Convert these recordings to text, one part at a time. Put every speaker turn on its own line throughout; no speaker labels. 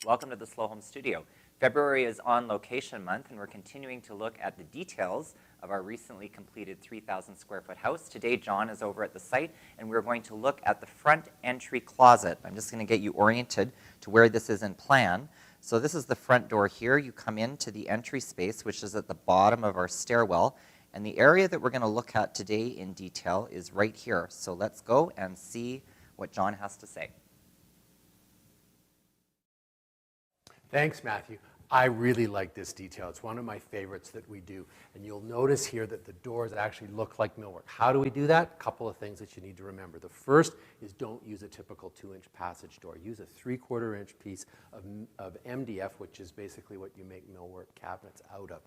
Welcome to the Slow Home Studio. February is On Location Month, and we're continuing to look at the details of our recently completed 3,000 square foot house. Today, John is over at the site, and we're going to look at the front entry closet. I'm just going to get you oriented to where this is in plan. So this is the front door here. You come into the entry space, which is at the bottom of our stairwell. And the area that we're going to look at today in detail is right here. So let's go and see what John has to say.
Thanks, Matthew. I really like this detail. It's one of my favorites that we do. And you'll notice here that the doors actually look like millwork. How do we do that? A couple of things that you need to remember. The first is don't use a typical 2-inch passage door. Use a 3/4 inch piece of MDF, which is basically what you make millwork cabinets out of.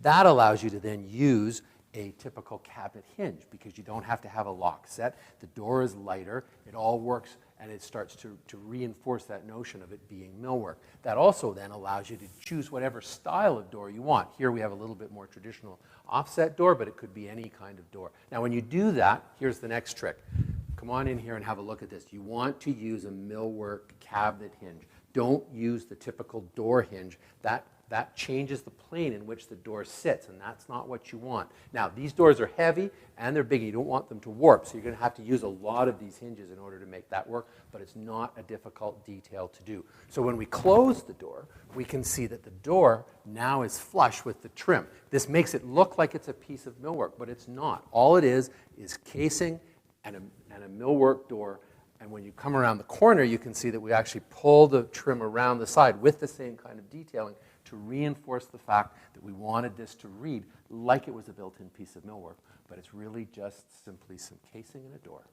That allows you to then use a typical cabinet hinge because you don't have to have a lock set. The door is lighter. It all works, and it starts to reinforce that notion of it being millwork. That also then allows you to choose whatever style of door you want. Here we have a little bit more traditional offset door, but it could be any kind of door. Now when you do that, here's the next trick. Come on in here and have a look at this. You want to use a millwork cabinet hinge. Don't use the typical door hinge. That changes the plane in which the door sits, and that's not what you want. Now, these doors are heavy and they're big. You don't want them to warp, so you're going to have to use a lot of these hinges in order to make that work, but it's not a difficult detail to do. So when we close the door, we can see that the door now is flush with the trim. This makes it look like it's a piece of millwork, but it's not. All it is casing and a millwork door. And when you come around the corner, you can see that we actually pull the trim around the side with the same kind of detailing to reinforce the fact that we wanted this to read like it was a built-in piece of millwork, but it's really just simply some casing and a door.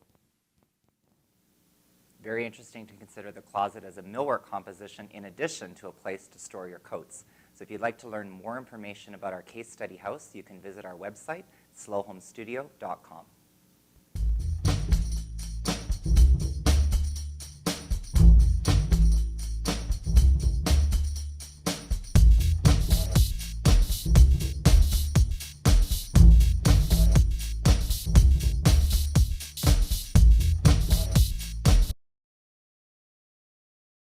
Very interesting to consider the closet as a millwork composition in addition to a place to store your coats. So if you'd like to learn more information about our case study house, you can visit our website, slowhomestudio.com.